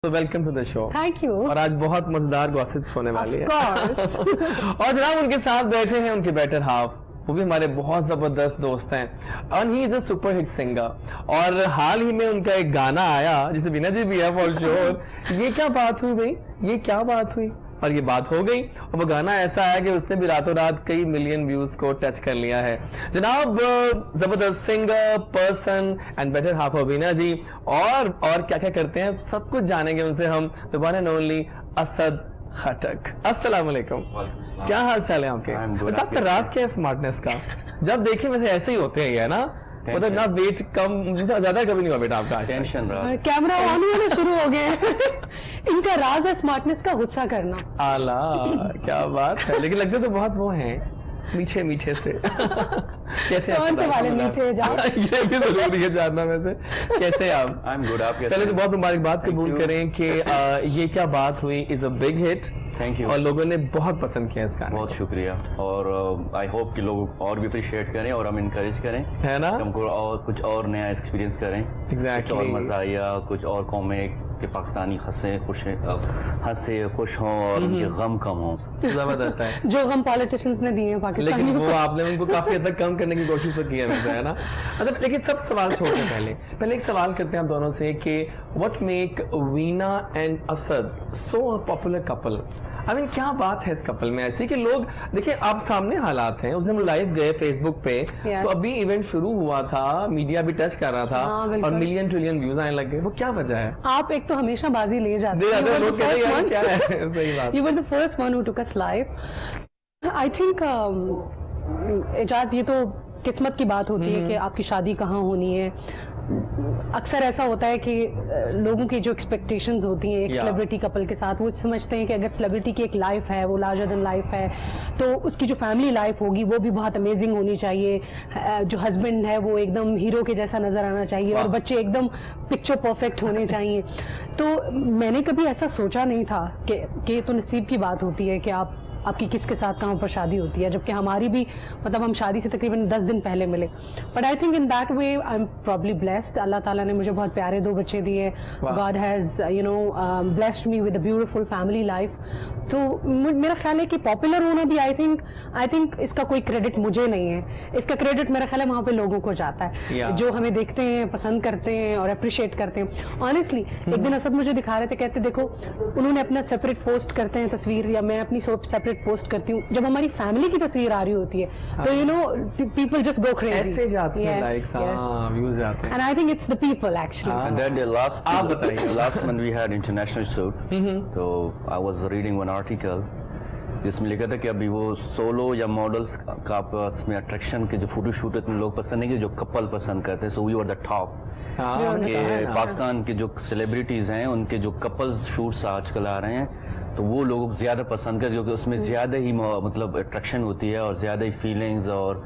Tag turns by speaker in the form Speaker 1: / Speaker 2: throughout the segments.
Speaker 1: تو welcome to the show.
Speaker 2: Thank you.
Speaker 1: اور آج بہت مزیدار گوسپس ہونے والی ہے. اور جناب ان کے ساتھ بیٹھے ہیں ان کے بیٹر ہاف, وہ بھی ہمارے بہت زبردست دوست ہیں, and he is a super hit singer. اور حال ہی میں ان کا ایک گانا آیا جسے بینا جی بھی ہے فار شیور. یہ کیا بات ہوئی بھائی, یہ کیا بات ہوئی, اور یہ بات ہو گئی. اور وہ گانا ایسا ہے کہ اس نے بھی راتوں رات کئی ملین ویوز کو ٹچ کر لیا ہے. جناب زبردست singer, person and better half بینا جی, اور کیا کیا کرتے ہیں سب کچھ جانیں گے ان سے ہم. the one and only Asad Khattak. السلام علیکم, کیا حال چال ہے آپ کے؟ آپ کا راز کیا ہے اسمارٹنیس کا؟ جب دیکھیں ویسے ایسے ہی ہوتے ہیں, یہ ہے نا, مطلب نہ ویٹ کم زیادہ کبھی نہیں ہوا بیٹا آپ کا. ٹینشن رہا,
Speaker 2: کیمرہ آن ہونا شروع ہو گئے. ان کا راز ہے اسمارٹنس کا غصہ کرنا.
Speaker 1: اعلیٰ, کیا بات ہے. لیکن لگتے تو بہت وہ ہیں میٹھے میٹھے سے. کیسے
Speaker 2: کون سے والے میٹھے جاؤ,
Speaker 1: یہ بھی ضروری ہے جاننا ویسے. کیسے آپ؟ پہلے تو بہت مبارکباد قبول کریں کہ یہ کیا بات ہوئی is a big hit.
Speaker 3: Thank you.
Speaker 1: اور لوگوں نے بہت پسند کیا اس کا.
Speaker 3: بہت شکریہ, اور آئی ہوپ کہ لوگ اور بھی اپریشیٹ کریں اور ہم انکریج کریں, ہے نا, ہم کو اور کچھ اور نیا ایکسپیرینس کریں. کچھ اور مزاحیہ, کچھ اور قومیں کہ پاکستانی ہنسے خوش ہوں اور ان کے غم کم ہوں.
Speaker 1: زبردست ہے
Speaker 2: جو غم پالیٹیشینز نے دیے ہیں پاکستان.
Speaker 1: لیکن وہ آپ نے ان کو کافی حد تک کم کرنے کی کوشش تو کی ہے نا. مطلب لیکن سب سوال چھوڑتے پہلے ایک سوال کرتے ہیں آپ دونوں سے کہ what make Veena and Asad so popular couple. I mean, کیا بات ہے اس کپل میں ایسی کہ لوگ دیکھیں, آپ سامنے حالات ہیں. اس دن ہم لائیو گئے فیس بک پہ, تو ابھی ایونٹ شروع ہوا تھا, میڈیا بھی ٹچ کر رہا تھا, اور ملین ٹریلین ویوز آنے لگ گئے. وہ کیا وجہ ہے؟
Speaker 2: آپ ایک تو ہمیشہ بازی لے جاتے ہیں. You were the first one who took us live. I think اعجاز, یہ تو قسمت کی بات ہوتی ہے کہ آپ کی شادی کہاں ہونی ہے. اکثر ایسا ہوتا ہے کہ لوگوں کی جو ایکسپیکٹیشنز ہوتی ہیں ایک سیلیبریٹی کپل کے ساتھ, وہ سمجھتے ہیں کہ اگر سیلیبریٹی کی ایک لائف ہے, وہ لارجر دین لائف ہے, تو اس کی جو فیملی لائف ہوگی وہ بھی بہت امیزنگ ہونی چاہیے. جو ہسبینڈ ہے وہ ایک دم ہیرو کے جیسا نظر آنا چاہیے, اور بچے ایک دم پکچر پرفیکٹ ہونے چاہیے. تو میں نے کبھی ایسا سوچا نہیں تھا کہ یہ تو نصیب کی بات ہوتی ہے کہ آپ کی کس کے ساتھ کہاں پر شادی ہوتی ہے, جبکہ ہماری بھی مطلب ہم شادی سے تقریباً 10 دن پہلے ملے. But I think in that way I am probably blessed. اللہ تعالیٰ نے مجھے بہت پیارے 2 بچے دیے. God has blessed me with a beautiful family life. تو میرا خیال ہے کہ پاپولر ہونا بھی آئی تھنک اس کا کوئی کریڈٹ مجھے نہیں ہے. اس کا کریڈٹ میرا خیال ہے وہاں پہ لوگوں کو جاتا ہے جو ہمیں دیکھتے ہیں, پسند کرتے ہیں اور اپریشیٹ کرتے ہیں. آنیسٹلی ایک دن اسد مجھے دکھا رہے تھے, کہتے دیکھو انہوں نے اپنا سیپریٹ پوسٹ کرتے ہیں تصویر, یا میں اپنی سیپریٹ پوسٹ کرتی ہوں. جب ہماری فیملی کی تصویر آ رہی ہوتی ہے تو پیپل جسٹ گو کریزی, ایسے جاتے ہیں لائکس, ویوز جاتے ہیں. And I think it's the people actually.
Speaker 3: And then آپ بتائیے, last month we had international shoot, تو I was reading one article جس میں لکھا تھا کہ ابھی وہ سولو یا ماڈلس کا آپس میں اٹریکشن کے جو فوٹو شوٹ اتنے لوگ پسند نہیں, کہ جو کپل پسند کرتے ہیں. سو وی ور دا ٹاپ, کہ پاکستان کے جو سیلیبریٹیز ہیں ان کے جو کپلز شوٹس آج کل آ رہے ہیں تو وہ لوگ زیادہ پسند کرتے, کیونکہ اس میں زیادہ ہی مطلب اٹریکشن ہوتی ہے اور زیادہ ہی فیلنگز اور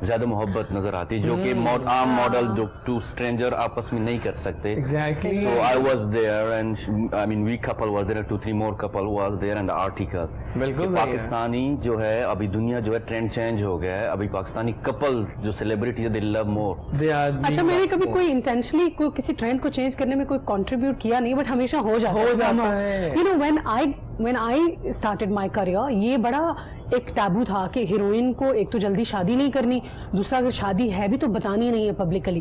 Speaker 3: زیادہ محبت نظر آتی ہے, جو کہ عام ماڈل جو 2 اسٹرینجر آپس میں نہیں کر سکتے. So I was there and I mean we couple was there, 2-3 more couple was there and the article. بالکل پاکستانی جو ہے ابھی دنیا جو ہے ٹرینڈ چینج ہو گیا ہے. ابھی پاکستانی کپل جو سیلیبریٹی ہے they love more.
Speaker 2: اچھا, میں نے کبھی کوئی انٹینشنلی کوئی کسی ٹرینڈ کو چینج کرنے میں کوئی کنٹریبیوٹ کیا نہیں, بٹ ہمیشہ ہو جاتا ہے. You know when I started my career, یہ بڑا ایک ٹیبو تھا کہ ہیروئن کو ایک تو جلدی شادی نہیں کرنی, دوسرا اگر شادی ہے بھی تو بتانی نہیں ہے پبلکلی.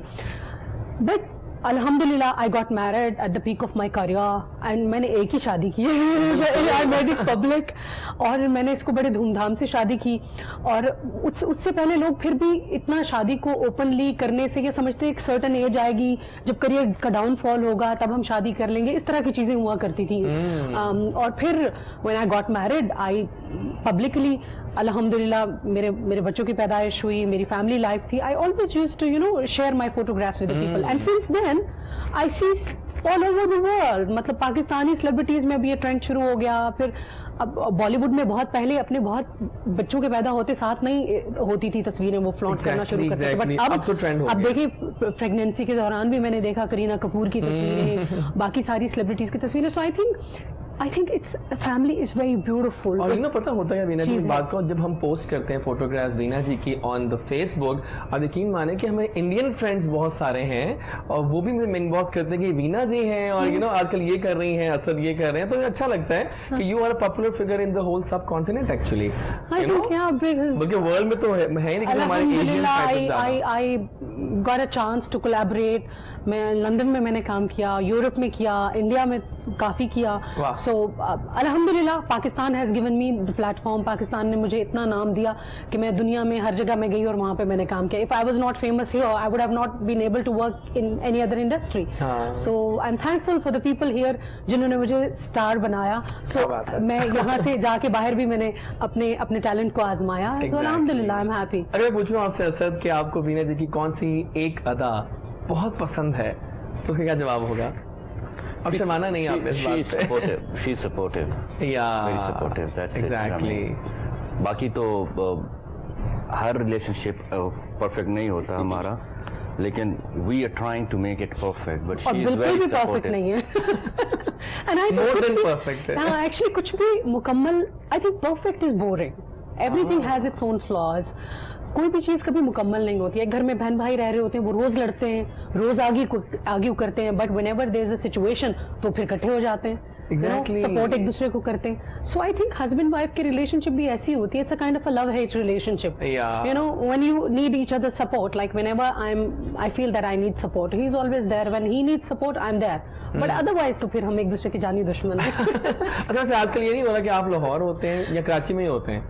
Speaker 2: بٹ الحمدللہ I got married at the peak of my career, and میں نے ایک ہی شادی کی ہے, آئی میڈ اٹ پبلک, اور میں نے اس کو بڑے دھوم دھام سے شادی کی. اور اس سے پہلے لوگ پھر بھی اتنا شادی کو اوپنلی کرنے سے یہ سمجھتے ہیں ایک سرٹن ایج آئے گی جب کریئر کا ڈاؤن فال ہوگا تب ہم شادی کر لیں گے, اس طرح کی چیزیں ہوا کرتی تھی. اور پھر when I got married, I publicly الحمدللہ میرے بچوں کی پیدائش ہوئی, میری فیملی لائف تھی. I always used to share my photographs with the people, and since then I see all over the world, مطلب پاکستانی سیلیبریٹیز میں ابھی یہ ٹرینڈ شروع ہو گیا. پھر اب بالی ووڈ میں بہت پہلے اپنے بہت بچوں کے پیدا ہوتے ساتھ نہیں ہوتی تھی تصویریں, وہ فلانٹ کرنا شروع کرتے تھے. بٹ اب دیکھیں پریگنینسی کے دوران بھی میں نے دیکھا کرینہ کپور کی تصویریں, باقی ساری سیلیبریٹیز کی تصویریں. So I think I think it's family is very beautiful.
Speaker 1: اور پتہ ہوتا ہے وینا جی اس بات کو جب ہم پوسٹ کرتے ہیں فوٹوگرافس وینا جی کی آن دا فیس بک, اور یقین مانے کہ ہمیں انڈین فرینڈس بہت سارے ہیں اور وہ بھی مجھے انباکس کرتے ہیں کہ وینا جی ہیں اور آج کل یہ کر رہی ہیں, اسد یہ کر رہے ہیں, تو اچھا لگتا ہے کہ you are a popular figure in the whole subcontinent actually, بلکہ ورلڈ میں تو ہے ہی نہیں, ہمارے
Speaker 2: I got a chance to collaborate. میں لندن میں نے کام کیا, یورپ میں کیا, انڈیا میں کافی کیا. سو الحمدللہ Pakistan has given me the plate form. Pakistan نے مجھے اتنا نام دیا کہ میں دنیا میں ہر جگہ میں گئی اور وہاں پہ میں نے کام کیا. If I was not famous here, I would have not been able to work in any other industry. So I'm thankful for the people here جنہوں نے مجھے اسٹار بنایا. So میں یہاں سے جا کے باہر بھی میں نے اپنے ٹیلنٹ کو آزمایا. So الحمدللہ I'm happy.
Speaker 1: اگر پوچھوں آپ سے اسد کہ آپ کو وینا جی کی کون سی ایک ادا بہت پسند ہے تو اس کا کیا جواب ہوگا؟ اب شرمانا نہیں آپ اس بات پہ.
Speaker 3: She's supportive.
Speaker 1: Yeah.
Speaker 3: Very supportive. That's
Speaker 1: exactly.
Speaker 3: it. باقی تو ہر ریلیشن شپ پرفیکٹ نہیں ہوتا ہمارا, لیکن we are trying to make it perfect, but she is very supportive.
Speaker 2: Perfect نہیں ہے. And I
Speaker 1: more than perfect.
Speaker 2: Actually کچھ بھی مکمل, I think perfect is boring. Everything has its own flaws. کوئی بھی چیز کبھی مکمل نہیں ہوتی ہے. گھر میں بہن بھائی رہ رہے ہوتے ہیں, وہ روز لڑتے ہیں, روز آگیو کرتے ہیں, but whenever there is a situation تو پھر اکٹھے ہو جاتے ہیں, سپورٹ ایک دوسرے کو کرتے ہیں. So I think husband wife کی ریلیشن شپ بھی ایسی ہوتی ہے. It's a kind of a love hate relationship. You know when you need each other support, like whenever I feel that I need support, he is always there. When he needs support, I'm there. But otherwise تو پھر ہم ایک دوسرے کے جانی دشمن ہیں.
Speaker 1: اچھا آج کل یہ نہیں ہو رہا کہ آپ لاہور ہوتے ہیں یا کراچی میں ہی ہوتے ہیں؟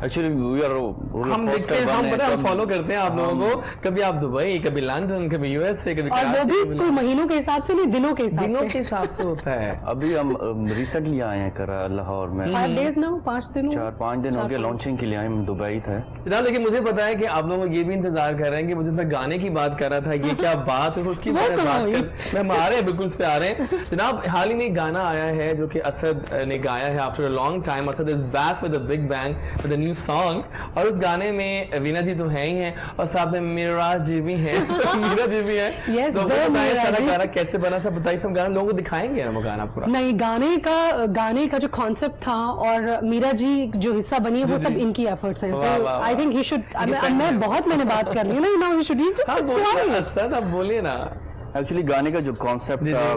Speaker 1: ہم دیکھتے ہیں, ہم فالو کرتے ہیں آپ لوگوں کو, کبھی آپ دبئی, کبھی لندن, کبھی یو ایس اے, کبھی
Speaker 2: کوئی مہینوں کے حساب سے نہیں, دنوں کے
Speaker 1: حساب سے ہوتا ہے.
Speaker 3: ابھی ہم ریسنٹلی آئے ہیں لاہور میں,
Speaker 2: 5
Speaker 3: دن ہو گیا لانچنگ کے لیے آئے, ہم دبئی تھے
Speaker 1: جناب. لیکن مجھے پتا ہے کہ آپ لوگوں یہ بھی انتظار کر رہے ہیں کہ مجھے میں گانے کی بات کر رہا تھا, یہ کیا بات ہے, اس کی بات کر ہم آ رہے ہیں, بالکل اس پہ آ رہے ہیں جناب. حال ہی میں گانا آیا ہے جو کہ اسد نے گایا ہے after a long time. Asad is back with a big bang with a new song, اور اس گانے میں وینا جی تو ہیں ہی ہیں اور ساتھ میں میرا جی بھی ہیں, میرا جی بھی ہیں. تو بتائیں سارا گانا کیسے بنا, سب بتائیے. ہم گانا لوگوں کو دکھائیں گے نا وہ گانا پورا.
Speaker 2: نہیں, گانے کا جو کانسیپٹ تھا اور میرا جی جو حصہ بنی ہے وہ سب ان کی ایفرٹس ہیں. So I think he should, میں نے بات کر لی نا, ناؤ ہی شوڈ جسٹ
Speaker 1: آپ بولیے نا.
Speaker 3: ایکچولی گانے کا جو کانسیپٹ تھا,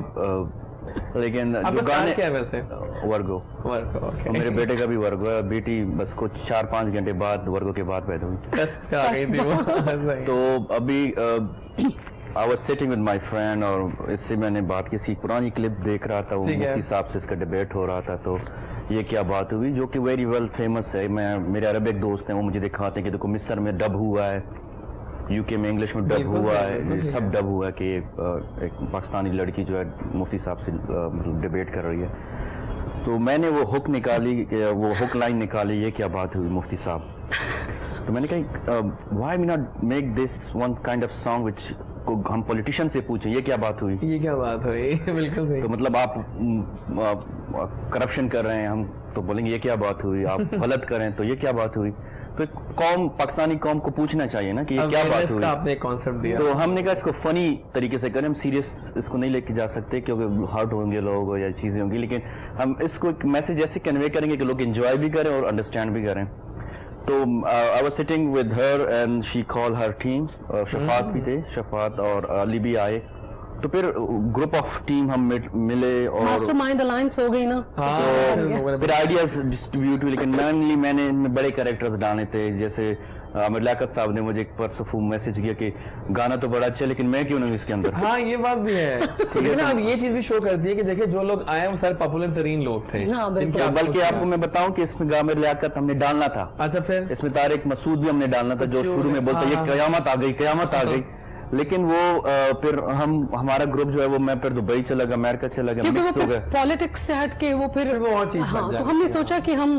Speaker 3: لیکن جو گانے
Speaker 1: کیا ویسے
Speaker 3: ورگو, میرے بیٹے کا بھی ورگو ہے, بیٹی بس کچھ 4-5 گھنٹے بعد ورگو کے بعد پیدا ہوئی. تو ابھی I was sitting with my friend, اور اس سے میں نے بات کی, پرانی کلپ دیکھ رہا تھا, وہ مفتی صاحب سے اس کا ڈیبیٹ ہو رہا تھا. تو یہ کیا بات ہوئی جو کہ ویری ویل فیمس ہے. میرے عربک دوست ہیں, وہ مجھے دکھاتے ہیں کہ دیکھو مصر میں ڈب ہوا ہے, یو کے میں انگلش میں ڈب ہوا ہے, سب ڈب ہوا ہے کہ ایک پاکستانی لڑکی جو ہے مفتی صاحب سے مطلب ڈیبیٹ کر رہی ہے. تو میں نے وہ ہک نکالی, وہ ہک لائن نکالی, یہ کیا بات ہوئی مفتی صاحب. تو میں نے کہا why me not make this one kind of song which ہم پولیٹیشین سے پوچھیں یہ کیا بات ہوئی,
Speaker 1: یہ کیا بات ہوئی. بالکل صحیح.
Speaker 3: تو مطلب آپ کرپشن کر رہے ہیں, ہم تو بولیں گے یہ کیا بات ہوئی. آپ غلط کریں تو یہ کیا بات ہوئی. تو قوم, پاکستانی قوم کو پوچھنا چاہیے نا کہ یہ کیا بات ہوئی.
Speaker 1: آپ نے کانسیپٹ دیا,
Speaker 3: تو ہم نے کہا اس کو فنی طریقے سے کریں, ہم سیریس اس کو نہیں لے کے جا سکتے کیونکہ ہارٹ ہوں گے لوگ یا چیزیں ہوں گی, لیکن ہم اس کو ایک میسج ایسے کنوے کریں گے کہ لوگ انجوائے بھی کریں اور انڈرسٹینڈ بھی کریں. تو I was sitting with her and she called her team, شفاعت بھی تھے, شفاعت اور علی بھی آئے. تو پھر گروپ آف ٹیم ہم ملے اور
Speaker 2: ماسٹر مائنڈ الائنس ہو گئی نا,
Speaker 3: پھر آئیڈیاز ڈسٹریبیوٹ ہوئی. لیکن مینلی میں نے بڑے کریکٹرز ڈالے تھے, جیسے عامر لیاقت صاحب نے مجھے ایک پرسوں میسج کیا کہ گانا تو بڑا اچھا لیکن میں کیوں نہیں اس کے اندر.
Speaker 1: ہاں یہ بات بھی ہے. اب یہ چیز بھی شو کرتی ہے کہ دیکھیں جو لوگ آئے وہ سارے پاپولر ترین لوگ تھے.
Speaker 3: بلکہ آپ کو میں بتاؤں کہ اس میں عامر لیاقت ہم نے ڈالنا تھا.
Speaker 1: اچھا, پھر
Speaker 3: اس میں طارق مسعود بھی ہم نے ڈالنا تھا جو شروع میں بولتا یہ قیامت آ گئی, قیامت آ گئی. لیکن وہ پھر ہمارا گروپ جو ہے وہ میں پھر دبئی چلا گیا, امریکہ چلا گیا, مکس ہو گیا
Speaker 2: پالیٹکس سے ہٹ کے وہ پھر
Speaker 1: وہ اور چیز.
Speaker 2: تو ہم نے سوچا کہ ہم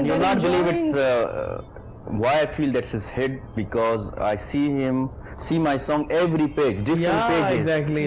Speaker 3: You not believe it's why I feel that's his hit, because I see my song every page, different pages.
Speaker 1: Exactly,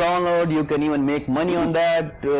Speaker 3: download, you can even make money on that,